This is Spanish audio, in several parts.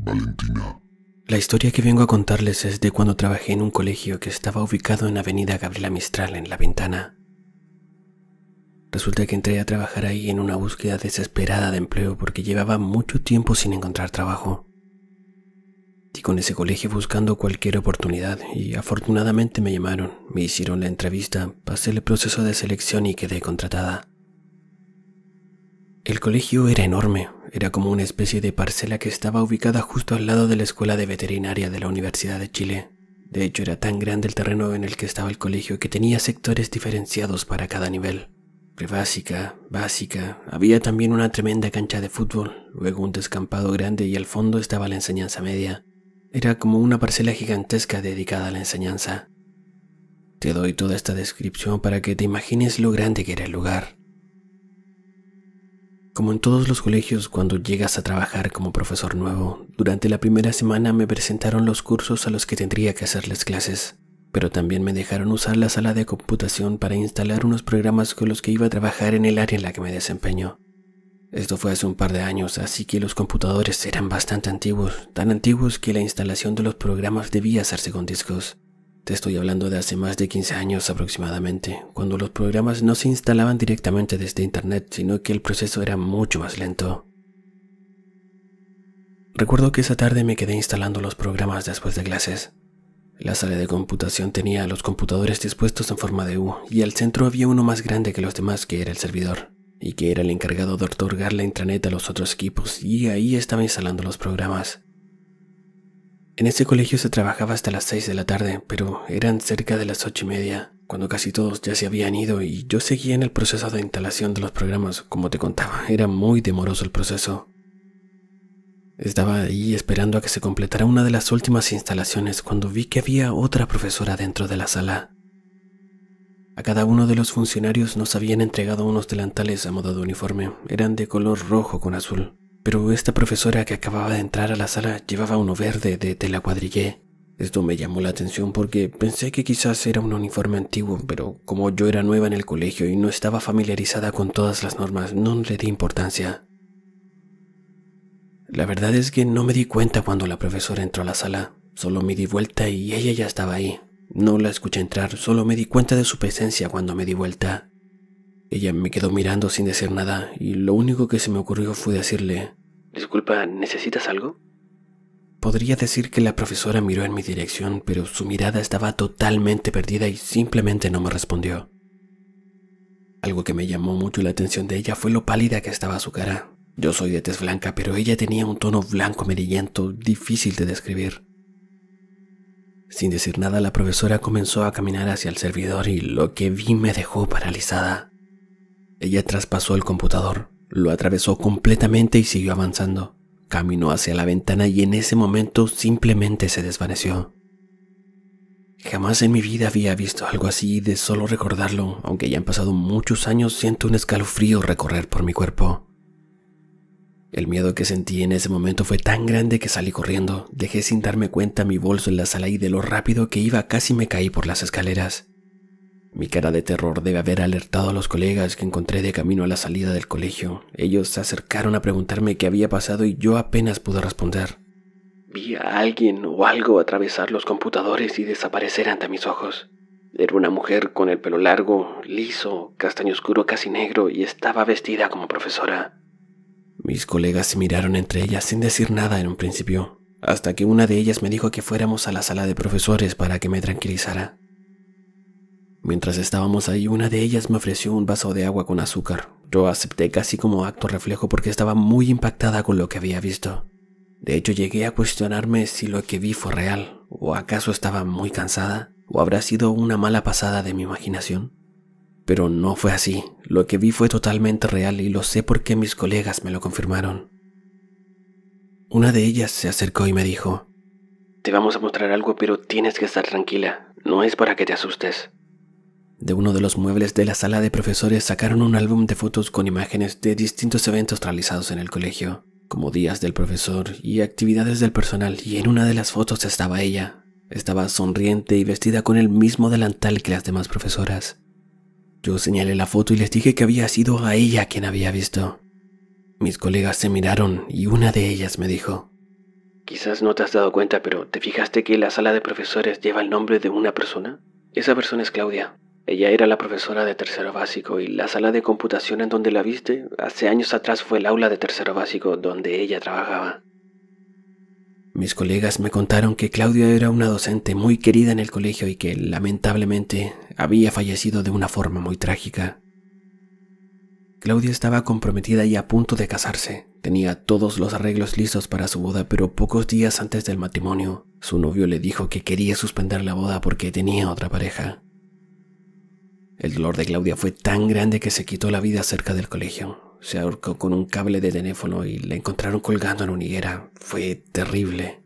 Valentina. La historia que vengo a contarles es de cuando trabajé en un colegio que estaba ubicado en Avenida Gabriela Mistral, en La Pintana. Resulta que entré a trabajar ahí en una búsqueda desesperada de empleo porque llevaba mucho tiempo sin encontrar trabajo. Y con ese colegio buscando cualquier oportunidad y afortunadamente me llamaron, me hicieron la entrevista, pasé el proceso de selección y quedé contratada. El colegio era enorme, era como una especie de parcela que estaba ubicada justo al lado de la Escuela de Veterinaria de la Universidad de Chile. De hecho, era tan grande el terreno en el que estaba el colegio que tenía sectores diferenciados para cada nivel. Prebásica, básica, había también una tremenda cancha de fútbol, luego un descampado grande y al fondo estaba la enseñanza media. Era como una parcela gigantesca dedicada a la enseñanza. Te doy toda esta descripción para que te imagines lo grande que era el lugar. Como en todos los colegios, cuando llegas a trabajar como profesor nuevo, durante la primera semana me presentaron los cursos a los que tendría que hacerles clases, pero también me dejaron usar la sala de computación para instalar unos programas con los que iba a trabajar en el área en la que me desempeño. Esto fue hace un par de años, así que los computadores eran bastante antiguos, tan antiguos que la instalación de los programas debía hacerse con discos. Te estoy hablando de hace más de 15 años aproximadamente, cuando los programas no se instalaban directamente desde internet, sino que el proceso era mucho más lento. Recuerdo que esa tarde me quedé instalando los programas después de clases. La sala de computación tenía los computadores dispuestos en forma de U, y al centro había uno más grande que los demás que era el servidor, y que era el encargado de otorgar la intranet a los otros equipos, y ahí estaba instalando los programas. En ese colegio se trabajaba hasta las 6 de la tarde, pero eran cerca de las 8:30, cuando casi todos ya se habían ido y yo seguía en el proceso de instalación de los programas. Como te contaba, era muy demoroso el proceso. Estaba ahí esperando a que se completara una de las últimas instalaciones cuando vi que había otra profesora dentro de la sala. A cada uno de los funcionarios nos habían entregado unos delantales a modo de uniforme, eran de color rojo con azul. Pero esta profesora que acababa de entrar a la sala llevaba uno verde de tela cuadrillé. Esto me llamó la atención porque pensé que quizás era un uniforme antiguo, pero como yo era nueva en el colegio y no estaba familiarizada con todas las normas, no le di importancia. La verdad es que no me di cuenta cuando la profesora entró a la sala. Solo me di vuelta y ella ya estaba ahí. No la escuché entrar, solo me di cuenta de su presencia cuando me di vuelta. Ella me quedó mirando sin decir nada y lo único que se me ocurrió fue decirle: «Disculpa, ¿necesitas algo?». Podría decir que la profesora miró en mi dirección, pero su mirada estaba totalmente perdida y simplemente no me respondió. Algo que me llamó mucho la atención de ella fue lo pálida que estaba su cara. Yo soy de tez blanca, pero ella tenía un tono blanco amarillento, difícil de describir. Sin decir nada, la profesora comenzó a caminar hacia el servidor y lo que vi me dejó paralizada. Ella traspasó el computador, lo atravesó completamente y siguió avanzando. Caminó hacia la ventana y en ese momento simplemente se desvaneció. Jamás en mi vida había visto algo así y de solo recordarlo, aunque ya han pasado muchos años, siento un escalofrío recorrer por mi cuerpo. El miedo que sentí en ese momento fue tan grande que salí corriendo. Dejé sin darme cuenta mi bolso en la sala y de lo rápido que iba casi me caí por las escaleras. Mi cara de terror debe haber alertado a los colegas que encontré de camino a la salida del colegio. Ellos se acercaron a preguntarme qué había pasado y yo apenas pude responder. Vi a alguien o algo atravesar los computadores y desaparecer ante mis ojos. Era una mujer con el pelo largo, liso, castaño oscuro casi negro y estaba vestida como profesora. Mis colegas se miraron entre ellas sin decir nada en un principio, hasta que una de ellas me dijo que fuéramos a la sala de profesores para que me tranquilizara. Mientras estábamos ahí, una de ellas me ofreció un vaso de agua con azúcar. Yo acepté casi como acto reflejo porque estaba muy impactada con lo que había visto. De hecho, llegué a cuestionarme si lo que vi fue real, o acaso estaba muy cansada, o habrá sido una mala pasada de mi imaginación. Pero no fue así, lo que vi fue totalmente real y lo sé porque mis colegas me lo confirmaron. Una de ellas se acercó y me dijo: «Te vamos a mostrar algo, pero tienes que estar tranquila, no es para que te asustes». De uno de los muebles de la sala de profesores sacaron un álbum de fotos con imágenes de distintos eventos realizados en el colegio, como días del profesor y actividades del personal, y en una de las fotos estaba ella. Estaba sonriente y vestida con el mismo delantal que las demás profesoras. Yo señalé la foto y les dije que había sido a ella quien había visto. Mis colegas se miraron y una de ellas me dijo: Quizás no te has dado cuenta, pero ¿te fijaste que la sala de profesores lleva el nombre de una persona? Esa persona es Claudia. Ella era la profesora de tercero básico y la sala de computación en donde la viste hace años atrás fue el aula de tercero básico donde ella trabajaba. Mis colegas me contaron que Claudia era una docente muy querida en el colegio y que lamentablemente había fallecido de una forma muy trágica. Claudia estaba comprometida y a punto de casarse. Tenía todos los arreglos listos para su boda, pero pocos días antes del matrimonio, su novio le dijo que quería suspender la boda porque tenía otra pareja. El dolor de Claudia fue tan grande que se quitó la vida cerca del colegio. Se ahorcó con un cable de teléfono y la encontraron colgando en una higuera. Fue terrible.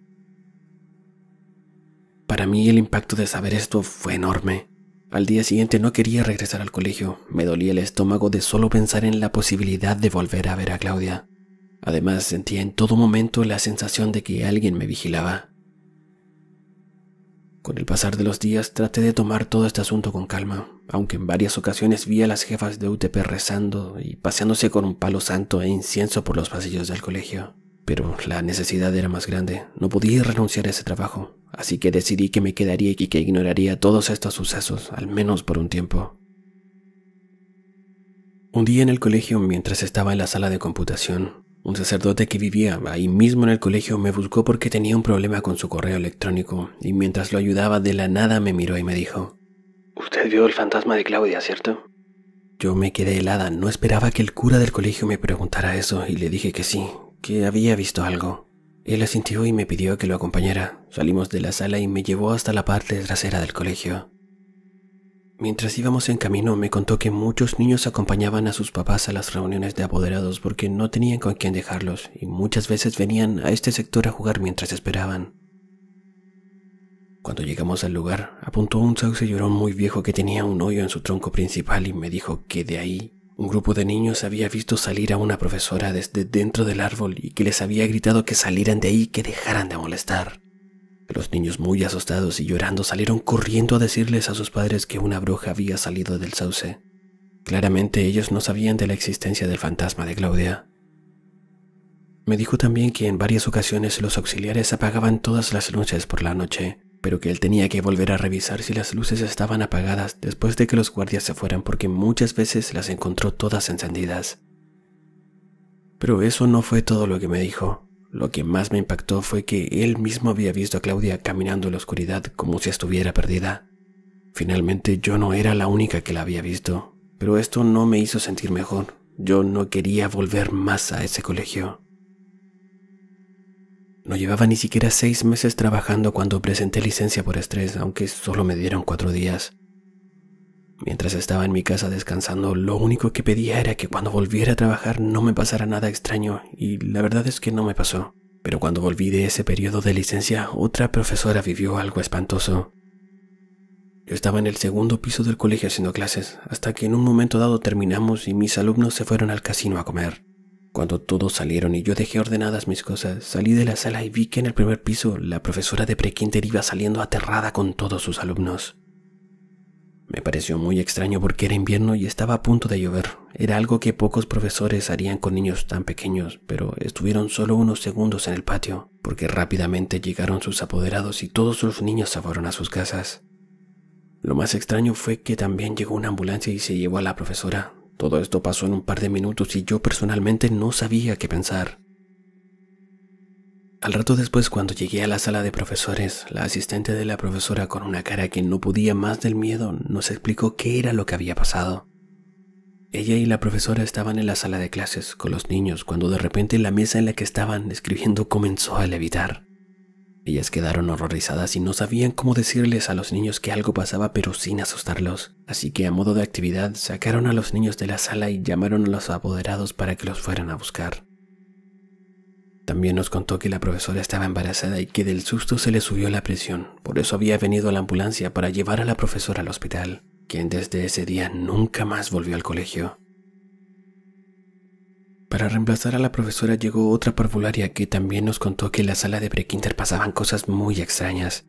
Para mí el impacto de saber esto fue enorme. Al día siguiente no quería regresar al colegio. Me dolía el estómago de solo pensar en la posibilidad de volver a ver a Claudia. Además, sentía en todo momento la sensación de que alguien me vigilaba. Con el pasar de los días traté de tomar todo este asunto con calma, aunque en varias ocasiones vi a las jefas de UTP rezando y paseándose con un palo santo e incienso por los pasillos del colegio. Pero la necesidad era más grande, no podía renunciar a ese trabajo, así que decidí que me quedaría y que ignoraría todos estos sucesos, al menos por un tiempo. Un día en el colegio, mientras estaba en la sala de computación, un sacerdote que vivía ahí mismo en el colegio me buscó porque tenía un problema con su correo electrónico y mientras lo ayudaba de la nada me miró y me dijo: «Usted vio el fantasma de Claudia, ¿cierto?». Yo me quedé helada, no esperaba que el cura del colegio me preguntara eso y le dije que sí, que había visto algo. Él asintió y me pidió que lo acompañara. Salimos de la sala y me llevó hasta la parte trasera del colegio. Mientras íbamos en camino me contó que muchos niños acompañaban a sus papás a las reuniones de apoderados porque no tenían con quién dejarlos y muchas veces venían a este sector a jugar mientras esperaban. Cuando llegamos al lugar, apuntó a un sauce llorón muy viejo que tenía un hoyo en su tronco principal y me dijo que de ahí un grupo de niños había visto salir a una profesora desde dentro del árbol y que les había gritado que salieran de ahí y que dejaran de molestar. Los niños, muy asustados y llorando, salieron corriendo a decirles a sus padres que una bruja había salido del sauce. Claramente ellos no sabían de la existencia del fantasma de Claudia. Me dijo también que en varias ocasiones los auxiliares apagaban todas las luces por la noche, pero que él tenía que volver a revisar si las luces estaban apagadas después de que los guardias se fueran porque muchas veces las encontró todas encendidas. Pero eso no fue todo lo que me dijo. Lo que más me impactó fue que él mismo había visto a Claudia caminando en la oscuridad como si estuviera perdida. Finalmente yo no era la única que la había visto, pero esto no me hizo sentir mejor. Yo no quería volver más a ese colegio. No llevaba ni siquiera 6 meses trabajando cuando presenté licencia por estrés, aunque solo me dieron 4 días. Mientras estaba en mi casa descansando, lo único que pedía era que cuando volviera a trabajar no me pasara nada extraño, y la verdad es que no me pasó. Pero cuando volví de ese periodo de licencia, otra profesora vivió algo espantoso. Yo estaba en el 2º piso del colegio haciendo clases, hasta que en un momento dado terminamos y mis alumnos se fueron al casino a comer. Cuando todos salieron y yo dejé ordenadas mis cosas, salí de la sala y vi que en el primer piso la profesora de prekinder iba saliendo aterrada con todos sus alumnos. Me pareció muy extraño porque era invierno y estaba a punto de llover. Era algo que pocos profesores harían con niños tan pequeños, pero estuvieron solo unos segundos en el patio, porque rápidamente llegaron sus apoderados y todos los niños se fueron a sus casas. Lo más extraño fue que también llegó una ambulancia y se llevó a la profesora. Todo esto pasó en un par de minutos y yo personalmente no sabía qué pensar. Al rato después, cuando llegué a la sala de profesores, la asistente de la profesora, con una cara que no podía más del miedo, nos explicó qué era lo que había pasado. Ella y la profesora estaban en la sala de clases con los niños cuando de repente la mesa en la que estaban escribiendo comenzó a levitar. Ellas quedaron horrorizadas y no sabían cómo decirles a los niños que algo pasaba, pero sin asustarlos. Así que a modo de actividad sacaron a los niños de la sala y llamaron a los apoderados para que los fueran a buscar. También nos contó que la profesora estaba embarazada y que del susto se le subió la presión. Por eso había venido la ambulancia para llevar a la profesora al hospital, quien desde ese día nunca más volvió al colegio. Para reemplazar a la profesora llegó otra parvularia que también nos contó que en la sala de prekinder pasaban cosas muy extrañas.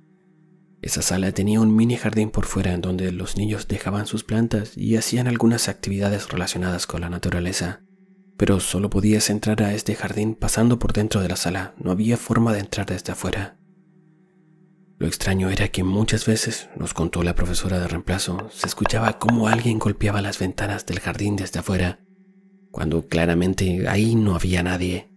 Esa sala tenía un mini jardín por fuera en donde los niños dejaban sus plantas y hacían algunas actividades relacionadas con la naturaleza. pero solo podías entrar a este jardín pasando por dentro de la sala, no había forma de entrar desde afuera. Lo extraño era que muchas veces, nos contó la profesora de reemplazo, se escuchaba cómo alguien golpeaba las ventanas del jardín desde afuera, cuando claramente ahí no había nadie.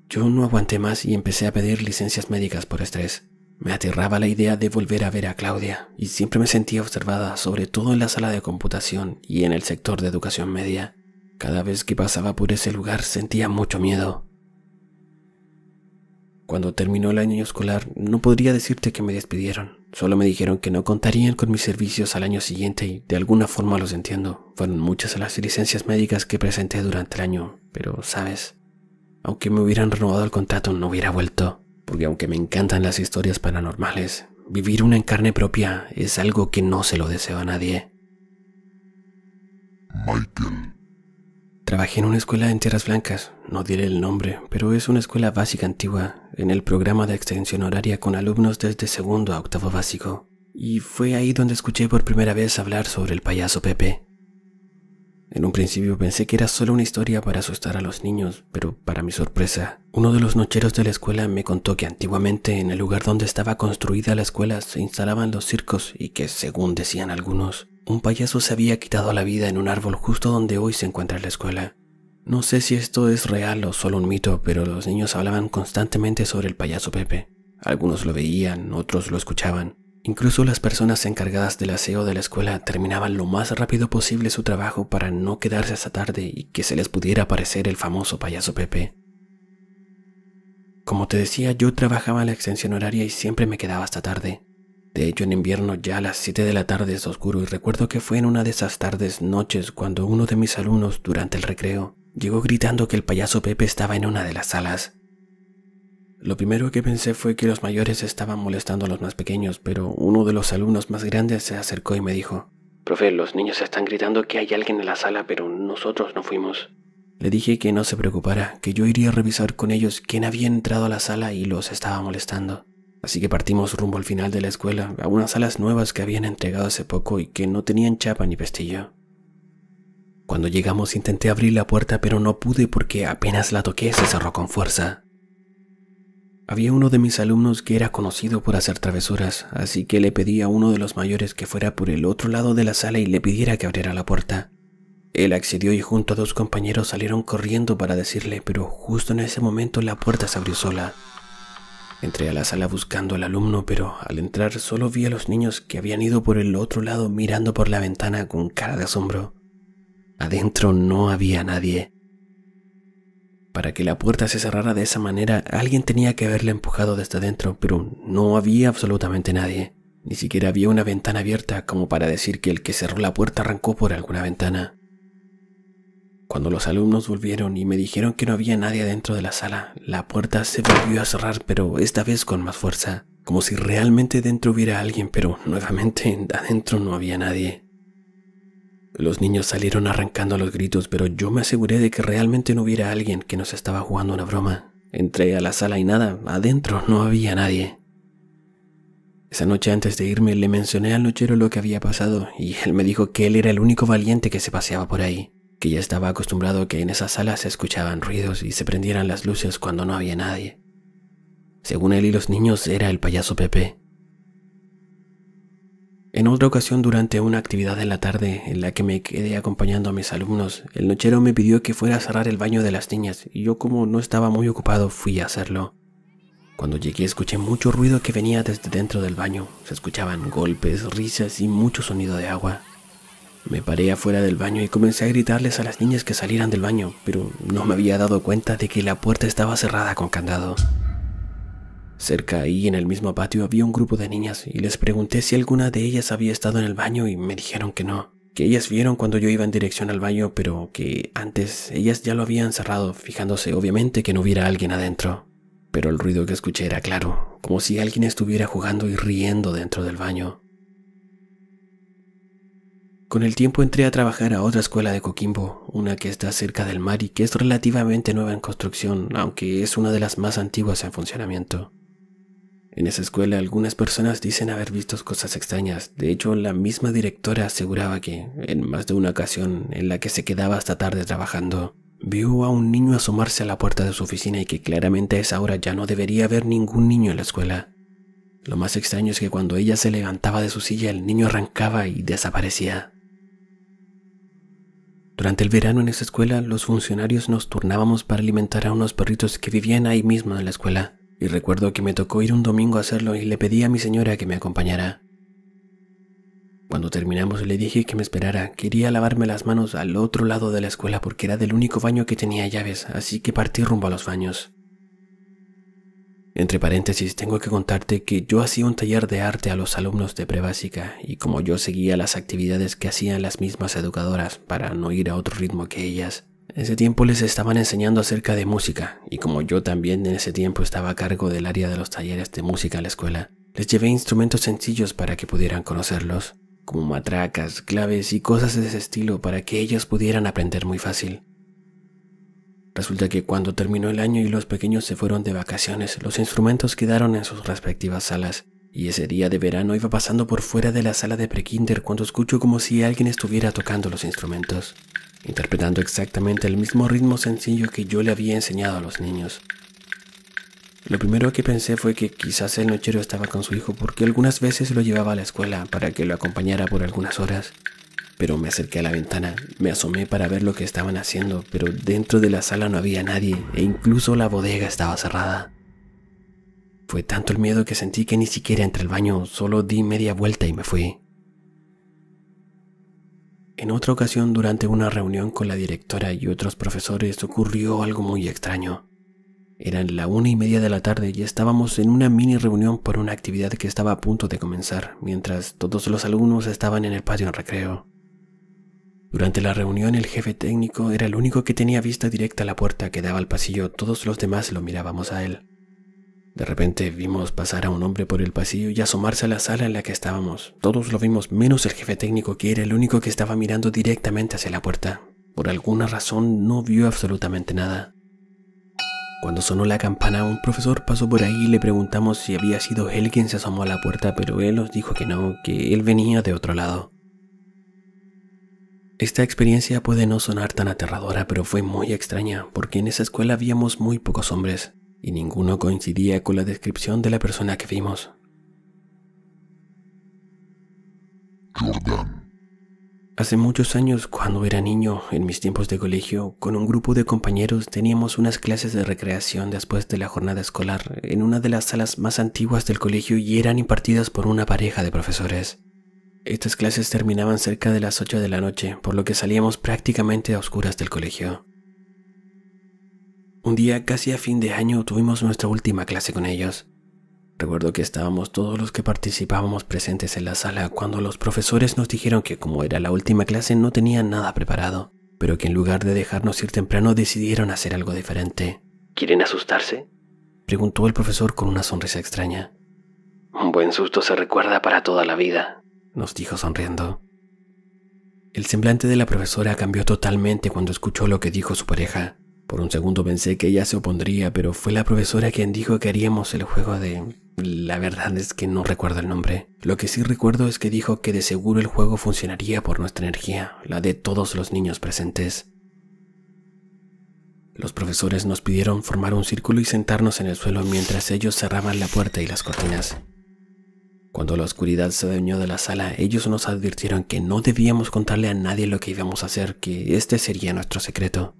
Yo no aguanté más y empecé a pedir licencias médicas por estrés. Me aterraba la idea de volver a ver a Claudia y siempre me sentía observada, sobre todo en la sala de computación y en el sector de educación media. Cada vez que pasaba por ese lugar sentía mucho miedo. Cuando terminó el año escolar, no podría decirte que me despidieron. Solo me dijeron que no contarían con mis servicios al año siguiente y de alguna forma los entiendo. Fueron muchas las licencias médicas que presenté durante el año, pero, ¿sabes? Aunque me hubieran renovado el contrato, no hubiera vuelto. Porque aunque me encantan las historias paranormales, vivir una en carne propia es algo que no se lo deseo a nadie. Michael. Trabajé en una escuela en Tierras Blancas, no diré el nombre, pero es una escuela básica antigua, en el programa de extensión horaria con alumnos desde segundo a octavo básico. Y fue ahí donde escuché por primera vez hablar sobre el payaso Pepe. En un principio pensé que era solo una historia para asustar a los niños, pero para mi sorpresa, uno de los nocheros de la escuela me contó que antiguamente en el lugar donde estaba construida la escuela se instalaban los circos y que, según decían algunos, un payaso se había quitado la vida en un árbol justo donde hoy se encuentra la escuela. No sé si esto es real o solo un mito, pero los niños hablaban constantemente sobre el payaso Pepe. Algunos lo veían, otros lo escuchaban. Incluso las personas encargadas del aseo de la escuela terminaban lo más rápido posible su trabajo para no quedarse hasta tarde y que se les pudiera aparecer el famoso payaso Pepe. Como te decía, yo trabajaba en la extensión horaria y siempre me quedaba hasta tarde. De hecho, en invierno ya a las 7 de la tarde es oscuro y recuerdo que fue en una de esas tardes noches cuando uno de mis alumnos, durante el recreo, llegó gritando que el payaso Pepe estaba en una de las salas. Lo primero que pensé fue que los mayores estaban molestando a los más pequeños, pero uno de los alumnos más grandes se acercó y me dijo: «Profe, los niños están gritando que hay alguien en la sala, pero nosotros no fuimos». Le dije que no se preocupara, que yo iría a revisar con ellos quién había entrado a la sala y los estaba molestando. Así que partimos rumbo al final de la escuela, a unas salas nuevas que habían entregado hace poco y que no tenían chapa ni pestillo. Cuando llegamos intenté abrir la puerta, pero no pude porque apenas la toqué se cerró con fuerza. Había uno de mis alumnos que era conocido por hacer travesuras, así que le pedí a uno de los mayores que fuera por el otro lado de la sala y le pidiera que abriera la puerta. Él accedió y junto a 2 compañeros salieron corriendo para decirle, pero justo en ese momento la puerta se abrió sola. Entré a la sala buscando al alumno, pero al entrar solo vi a los niños que habían ido por el otro lado mirando por la ventana con cara de asombro. Adentro no había nadie. Para que la puerta se cerrara de esa manera, alguien tenía que haberla empujado desde dentro, pero no había absolutamente nadie. Ni siquiera había una ventana abierta como para decir que el que cerró la puerta arrancó por alguna ventana. Cuando los alumnos volvieron y me dijeron que no había nadie dentro de la sala, la puerta se volvió a cerrar, pero esta vez con más fuerza, como si realmente dentro hubiera alguien, pero nuevamente adentro no había nadie. Los niños salieron arrancando los gritos, pero yo me aseguré de que realmente no hubiera alguien que nos estaba jugando una broma. Entré a la sala y nada, adentro no había nadie. Esa noche antes de irme le mencioné al nochero lo que había pasado y él me dijo que él era el único valiente que se paseaba por ahí, que ya estaba acostumbrado a que en esa sala se escuchaban ruidos y se prendieran las luces cuando no había nadie. Según él y los niños era el payaso Pepe. En otra ocasión, durante una actividad en la tarde en la que me quedé acompañando a mis alumnos, el nochero me pidió que fuera a cerrar el baño de las niñas y yo, como no estaba muy ocupado, fui a hacerlo. Cuando llegué escuché mucho ruido que venía desde dentro del baño. Se escuchaban golpes, risas y mucho sonido de agua. Me paré afuera del baño y comencé a gritarles a las niñas que salieran del baño, pero no me había dado cuenta de que la puerta estaba cerrada con candado. Cerca ahí en el mismo patio había un grupo de niñas y les pregunté si alguna de ellas había estado en el baño y me dijeron que no, que ellas vieron cuando yo iba en dirección al baño, pero que antes ellas ya lo habían cerrado, fijándose obviamente que no hubiera alguien adentro. Pero el ruido que escuché era claro, como si alguien estuviera jugando y riendo dentro del baño. Con el tiempo entré a trabajar a otra escuela de Coquimbo, una que está cerca del mar y que es relativamente nueva en construcción, aunque es una de las más antiguas en funcionamiento. En esa escuela algunas personas dicen haber visto cosas extrañas. De hecho, la misma directora aseguraba que, en más de una ocasión en la que se quedaba hasta tarde trabajando, vio a un niño asomarse a la puerta de su oficina y que claramente a esa hora ya no debería haber ningún niño en la escuela. Lo más extraño es que cuando ella se levantaba de su silla, el niño arrancaba y desaparecía. Durante el verano en esa escuela, los funcionarios nos turnábamos para alimentar a unos perritos que vivían ahí mismo en la escuela. Y recuerdo que me tocó ir un domingo a hacerlo y le pedí a mi señora que me acompañara. Cuando terminamos le dije que me esperara. Quería lavarme las manos al otro lado de la escuela porque era del único baño que tenía llaves, así que partí rumbo a los baños. Entre paréntesis, tengo que contarte que yo hacía un taller de arte a los alumnos de prebásica y como yo seguía las actividades que hacían las mismas educadoras para no ir a otro ritmo que ellas, en ese tiempo les estaban enseñando acerca de música y como yo también en ese tiempo estaba a cargo del área de los talleres de música en la escuela, les llevé instrumentos sencillos para que pudieran conocerlos, como matracas, claves y cosas de ese estilo para que ellos pudieran aprender muy fácil. Resulta que cuando terminó el año y los pequeños se fueron de vacaciones, los instrumentos quedaron en sus respectivas salas, y ese día de verano iba pasando por fuera de la sala de prekinder cuando escucho como si alguien estuviera tocando los instrumentos, interpretando exactamente el mismo ritmo sencillo que yo le había enseñado a los niños. Lo primero que pensé fue que quizás el nochero estaba con su hijo porque algunas veces lo llevaba a la escuela para que lo acompañara por algunas horas. Pero me acerqué a la ventana, me asomé para ver lo que estaban haciendo, pero dentro de la sala no había nadie e incluso la bodega estaba cerrada. Fue tanto el miedo que sentí que ni siquiera entré al baño, solo di media vuelta y me fui. En otra ocasión, durante una reunión con la directora y otros profesores, ocurrió algo muy extraño. Eran la 1:30 de la tarde y estábamos en una mini reunión por una actividad que estaba a punto de comenzar, mientras todos los alumnos estaban en el patio en recreo. Durante la reunión el jefe técnico era el único que tenía vista directa a la puerta que daba al pasillo, todos los demás lo mirábamos a él. De repente vimos pasar a un hombre por el pasillo y asomarse a la sala en la que estábamos. Todos lo vimos menos el jefe técnico, que era el único que estaba mirando directamente hacia la puerta. Por alguna razón no vio absolutamente nada. Cuando sonó la campana, un profesor pasó por ahí y le preguntamos si había sido él quien se asomó a la puerta, pero él nos dijo que no, que él venía de otro lado. Esta experiencia puede no sonar tan aterradora, pero fue muy extraña, porque en esa escuela habíamos muy pocos hombres, y ninguno coincidía con la descripción de la persona que vimos. Jordan. Hace muchos años, cuando era niño, en mis tiempos de colegio, con un grupo de compañeros teníamos unas clases de recreación después de la jornada escolar en una de las salas más antiguas del colegio y eran impartidas por una pareja de profesores. Estas clases terminaban cerca de las 8 de la noche, por lo que salíamos prácticamente a oscuras del colegio. Un día, casi a fin de año, tuvimos nuestra última clase con ellos. Recuerdo que estábamos todos los que participábamos presentes en la sala cuando los profesores nos dijeron que como era la última clase no tenían nada preparado, pero que en lugar de dejarnos ir temprano decidieron hacer algo diferente. ¿Quieren asustarse?, preguntó el profesor con una sonrisa extraña. Un buen susto se recuerda para toda la vida, nos dijo sonriendo. El semblante de la profesora cambió totalmente cuando escuchó lo que dijo su pareja. Por un segundo pensé que ella se opondría, pero fue la profesora quien dijo que haríamos el juego de... La verdad es que no recuerdo el nombre. Lo que sí recuerdo es que dijo que de seguro el juego funcionaría por nuestra energía, la de todos los niños presentes. Los profesores nos pidieron formar un círculo y sentarnos en el suelo mientras ellos cerraban la puerta y las cortinas. Cuando la oscuridad se adueñó de la sala, ellos nos advirtieron que no debíamos contarle a nadie lo que íbamos a hacer, que este sería nuestro secreto.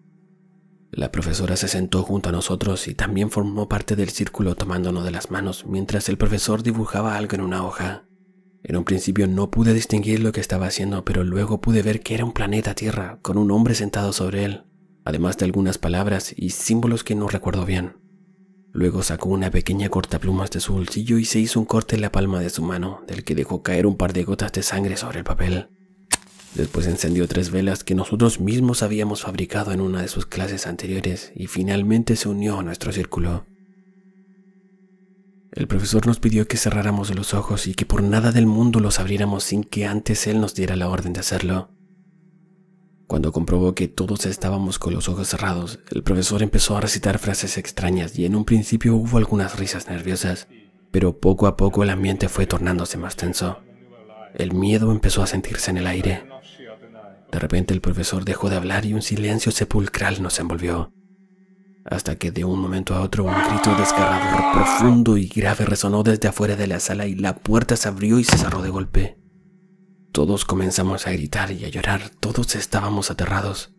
La profesora se sentó junto a nosotros y también formó parte del círculo tomándonos de las manos mientras el profesor dibujaba algo en una hoja. En un principio no pude distinguir lo que estaba haciendo, pero luego pude ver que era un planeta Tierra con un hombre sentado sobre él, además de algunas palabras y símbolos que no recuerdo bien. Luego sacó una pequeña cortaplumas de su bolsillo y se hizo un corte en la palma de su mano, del que dejó caer un par de gotas de sangre sobre el papel. Después encendió 3 velas que nosotros mismos habíamos fabricado en una de sus clases anteriores y finalmente se unió a nuestro círculo. El profesor nos pidió que cerráramos los ojos y que por nada del mundo los abriéramos sin que antes él nos diera la orden de hacerlo. Cuando comprobó que todos estábamos con los ojos cerrados, el profesor empezó a recitar frases extrañas y en un principio hubo algunas risas nerviosas, pero poco a poco el ambiente fue tornándose más tenso. El miedo empezó a sentirse en el aire. De repente el profesor dejó de hablar y un silencio sepulcral nos envolvió, hasta que de un momento a otro un grito desgarrador, profundo y grave resonó desde afuera de la sala y la puerta se abrió y se cerró de golpe. Todos comenzamos a gritar y a llorar, todos estábamos aterrados.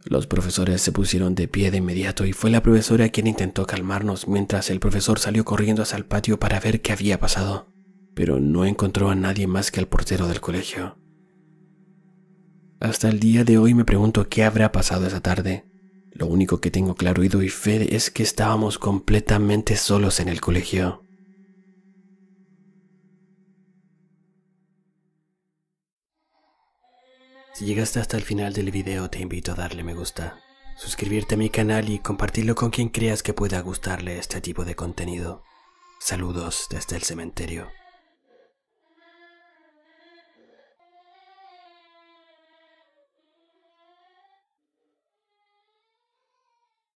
Los profesores se pusieron de pie de inmediato y fue la profesora quien intentó calmarnos mientras el profesor salió corriendo hacia el patio para ver qué había pasado, pero no encontró a nadie más que al portero del colegio. Hasta el día de hoy me pregunto qué habrá pasado esa tarde. Lo único que tengo claro y doy fe es que estábamos completamente solos en el colegio. Si llegaste hasta el final del video, te invito a darle me gusta, suscribirte a mi canal y compartirlo con quien creas que pueda gustarle este tipo de contenido. Saludos desde el cementerio.